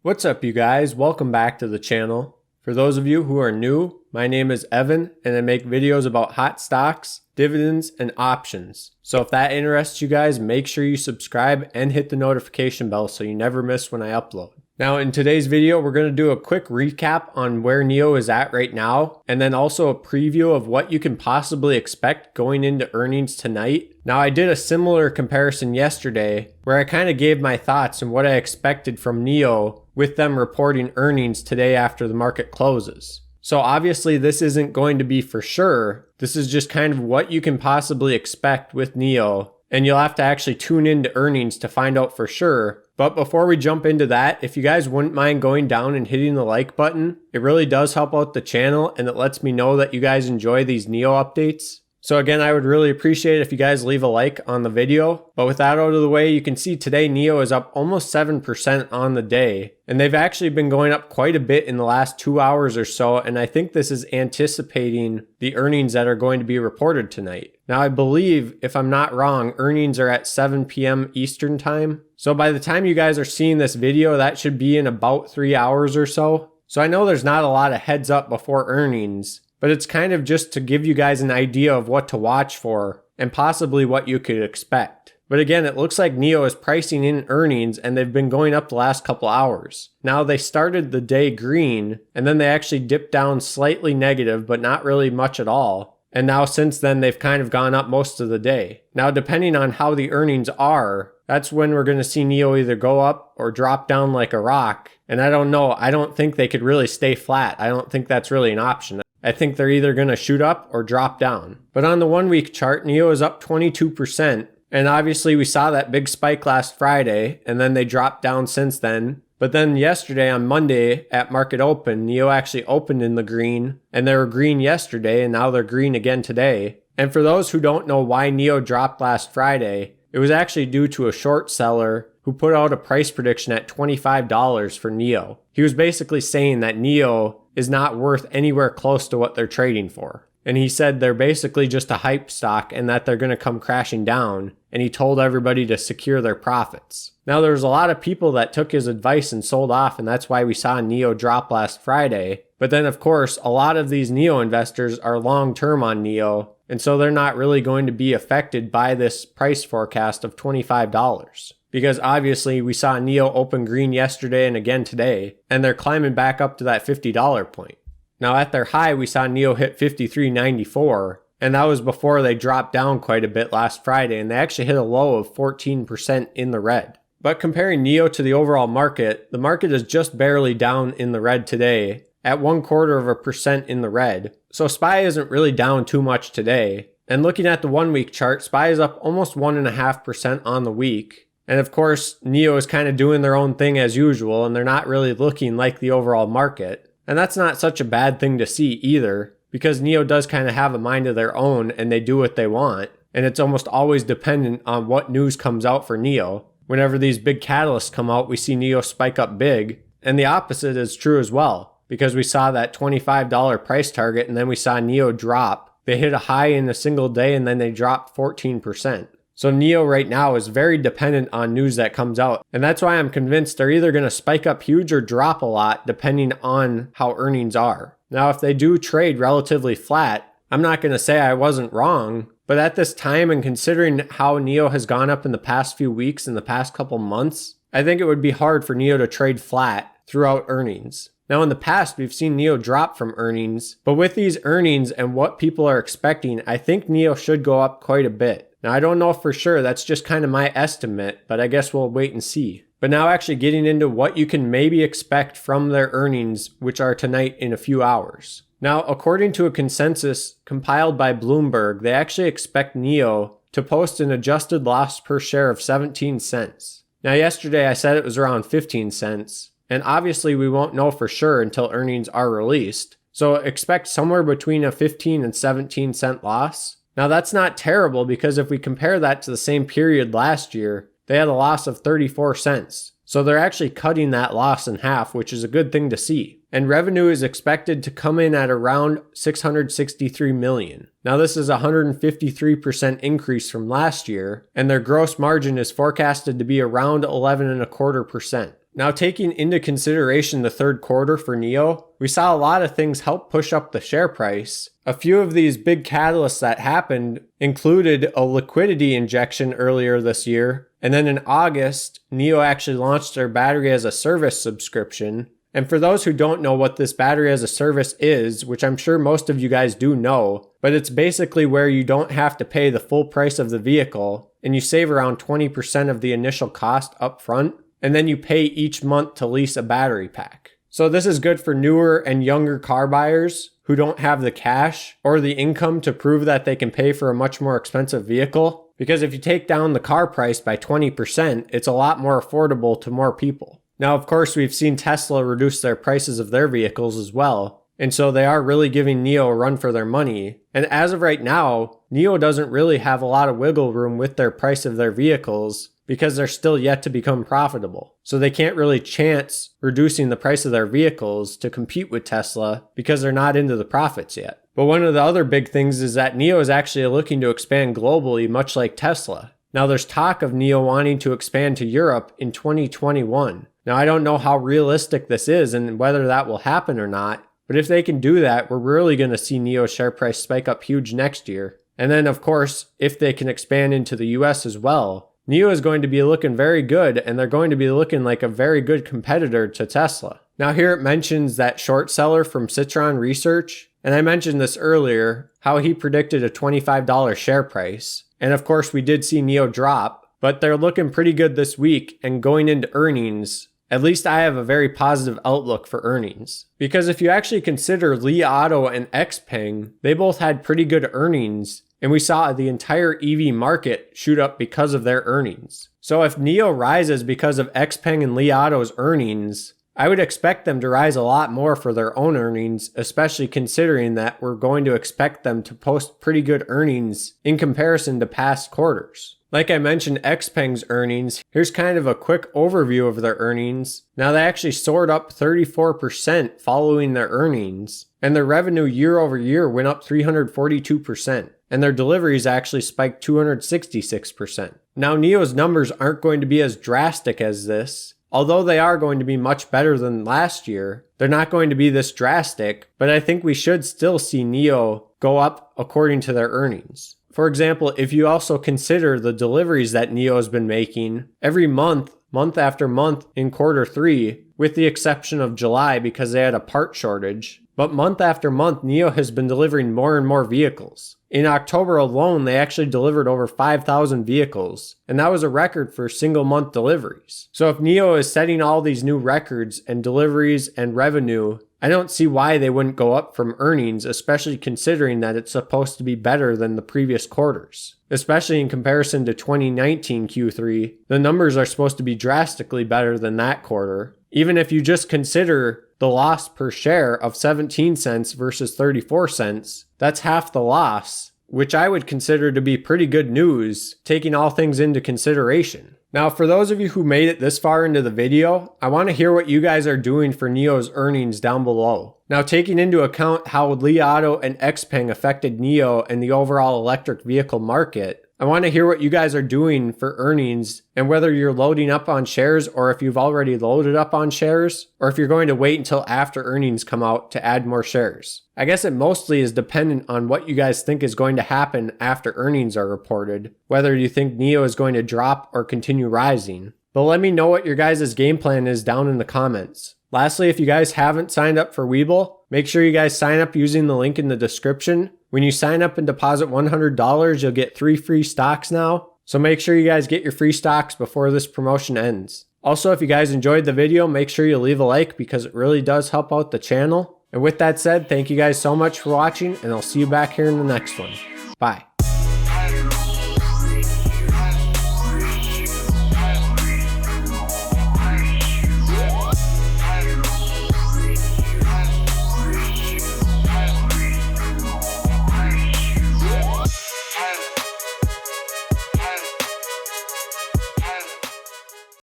What's up, you guys? Welcome back to the channel. For those of you who are new, my name is Evan and I make videos about hot stocks, dividends, and options. So if that interests you guys, make sure you subscribe and hit the notification bell so you never miss when I upload. Now in today's video, we're going to do a quick recap on where NIO is at right now, and then also a preview of what you can possibly expect going into earnings tonight. Now I did a similar comparison yesterday where I kind of gave my thoughts on what I expected from NIO with them reporting earnings today after the market closes. So obviously this isn't going to be for sure. This is just kind of what you can possibly expect with NIO, and you'll have to actually tune into earnings to find out for sure. But before we jump into that, if you guys wouldn't mind going down and hitting the like button, it really does help out the channel and it lets me know that you guys enjoy these NIO updates. So again, I would really appreciate it if you guys leave a like on the video. But with that out of the way, you can see today NIO is up almost 7% on the day. And they've actually been going up quite a bit in the last 2 hours or so. And I think this is anticipating the earnings that are going to be reported tonight. Now, I believe, if I'm not wrong, earnings are at 7 p.m. Eastern time. So by the time you guys are seeing this video, that should be in about 3 hours or so. So I know there's not a lot of heads up before earnings, but it's kind of just to give you guys an idea of what to watch for and possibly what you could expect. But again, it looks like NIO is pricing in earnings and they've been going up the last couple hours. Now they started the day green and then they actually dipped down slightly negative, but not really much at all. And now since then, they've kind of gone up most of the day. Now, depending on how the earnings are, that's when we're going to see NIO either go up or drop down like a rock. And I don't know. I don't think they could really stay flat. I don't think that's really an option. I think they're either going to shoot up or drop down. But on the 1 week chart, NIO is up 22%. And obviously we saw that big spike last Friday and then they dropped down since then. But then yesterday on Monday at market open, NIO actually opened in the green and they were green yesterday and now they're green again today. And for those who don't know why NIO dropped last Friday, it was actually due to a short seller who put out a price prediction at $25 for NIO. He was basically saying that NIO is not worth anywhere close to what they're trading for. And he said they're basically just a hype stock and that they're going to come crashing down. And he told everybody to secure their profits. Now there's a lot of people that took his advice and sold off, and that's why we saw NIO drop last Friday. But then of course, a lot of these NIO investors are long-term on NIO, and so they're not really going to be affected by this price forecast of $25. Because obviously we saw NIO open green yesterday and again today, and they're climbing back up to that $50 point. Now at their high, we saw NIO hit $53.94, and that was before they dropped down quite a bit last Friday, and they actually hit a low of 14% in the red. But comparing NIO to the overall market, the market is just barely down in the red today, at 0.25% in the red. So SPY isn't really down too much today. And looking at the 1 week chart, SPY is up almost 1.5% on the week. And of course, NIO is kind of doing their own thing as usual, and they're not really looking like the overall market. And that's not such a bad thing to see either, because NIO does kind of have a mind of their own and they do what they want. And it's almost always dependent on what news comes out for NIO. Whenever these big catalysts come out, we see NIO spike up big. And the opposite is true as well, because we saw that $25 price target and then we saw NIO drop. They hit a high in a single day and then they dropped 14%. So NIO right now is very dependent on news that comes out. And that's why I'm convinced they're either going to spike up huge or drop a lot depending on how earnings are. Now, if they do trade relatively flat, I'm not going to say I wasn't wrong. But at this time, and considering how NIO has gone up in the past few weeks and the past couple months, I think it would be hard for NIO to trade flat throughout earnings. Now, in the past, we've seen NIO drop from earnings, but with these earnings and what people are expecting, I think NIO should go up quite a bit. Now, I don't know for sure, that's just kind of my estimate, but I guess we'll wait and see. But now actually getting into what you can maybe expect from their earnings, which are tonight in a few hours. Now, according to a consensus compiled by Bloomberg, they actually expect NIO to post an adjusted loss per share of 17 cents. Now, yesterday I said it was around 15 cents, and obviously we won't know for sure until earnings are released. So expect somewhere between a 15 and 17 cent loss. Now that's not terrible because if we compare that to the same period last year, they had a loss of 34 cents. So they're actually cutting that loss in half, which is a good thing to see. And revenue is expected to come in at around $663 million. Now this is a 153% increase from last year, and their gross margin is forecasted to be around 11.25%. Now, taking into consideration the third quarter for NIO, we saw a lot of things help push up the share price. A few of these big catalysts that happened included a liquidity injection earlier this year, and then in August, NIO actually launched their battery as a service subscription. And for those who don't know what this battery as a service is, which I'm sure most of you guys do know, but it's basically where you don't have to pay the full price of the vehicle and you save around 20% of the initial cost up front, and then you pay each month to lease a battery pack. So this is good for newer and younger car buyers who don't have the cash or the income to prove that they can pay for a much more expensive vehicle. Because if you take down the car price by 20%, it's a lot more affordable to more people. Now, of course, we've seen Tesla reduce their prices of their vehicles as well. And so they are really giving NIO a run for their money. And as of right now, NIO doesn't really have a lot of wiggle room with their price of their vehicles because they're still yet to become profitable. So they can't really chance reducing the price of their vehicles to compete with Tesla because they're not into the profits yet. But one of the other big things is that NIO is actually looking to expand globally, much like Tesla. Now, there's talk of NIO wanting to expand to Europe in 2021. Now, I don't know how realistic this is and whether that will happen or not, but if they can do that, we're really going to see NIO's share price spike up huge next year. And then, of course, if they can expand into the US as well, NIO is going to be looking very good, and they're going to be looking like a very good competitor to Tesla. Now, here it mentions that short seller from Citron Research, and I mentioned this earlier, how he predicted a $25 share price. And of course, we did see NIO drop, but they're looking pretty good this week, and going into earnings, at least I have a very positive outlook for earnings. Because if you actually consider Li Auto and XPeng, they both had pretty good earnings, and we saw the entire EV market shoot up because of their earnings. So if NIO rises because of XPeng and Li Auto's earnings, I would expect them to rise a lot more for their own earnings, especially considering that we're going to expect them to post pretty good earnings in comparison to past quarters. Like I mentioned XPeng's earnings, here's kind of a quick overview of their earnings. Now they actually soared up 34% following their earnings, and their revenue year over year went up 342%, and their deliveries actually spiked 266%. Now NIO's numbers aren't going to be as drastic as this. Although they are going to be much better than last year, they're not going to be this drastic, but I think we should still see NIO go up according to their earnings. For example, if you also consider the deliveries that NIO has been making every month, month after month in quarter three, with the exception of July because they had a part shortage, but month after month, NIO has been delivering more and more vehicles. In October alone, they actually delivered over 5,000 vehicles, and that was a record for single month deliveries. So if NIO is setting all these new records and deliveries and revenue, I don't see why they wouldn't go up from earnings, especially considering that it's supposed to be better than the previous quarters. Especially in comparison to 2019 Q3, the numbers are supposed to be drastically better than that quarter. Even if you just consider the loss per share of 17 cents versus 34 cents, that's half the loss, which I would consider to be pretty good news, taking all things into consideration. Now, for those of you who made it this far into the video, I want to hear what you guys are doing for NIO's earnings down below. Now, taking into account how Li Auto and XPeng affected NIO and the overall electric vehicle market, I want to hear what you guys are doing for earnings and whether you're loading up on shares or if you've already loaded up on shares or if you're going to wait until after earnings come out to add more shares. I guess it mostly is dependent on what you guys think is going to happen after earnings are reported, whether you think NIO is going to drop or continue rising. But let me know what your guys' game plan is down in the comments. Lastly, if you guys haven't signed up for Webull, make sure you guys sign up using the link in the description. When you sign up and deposit $100, you'll get 3 free stocks now. So make sure you guys get your free stocks before this promotion ends. Also, if you guys enjoyed the video, make sure you leave a like because it really does help out the channel. And with that said, thank you guys so much for watching, and I'll see you back here in the next one. Bye.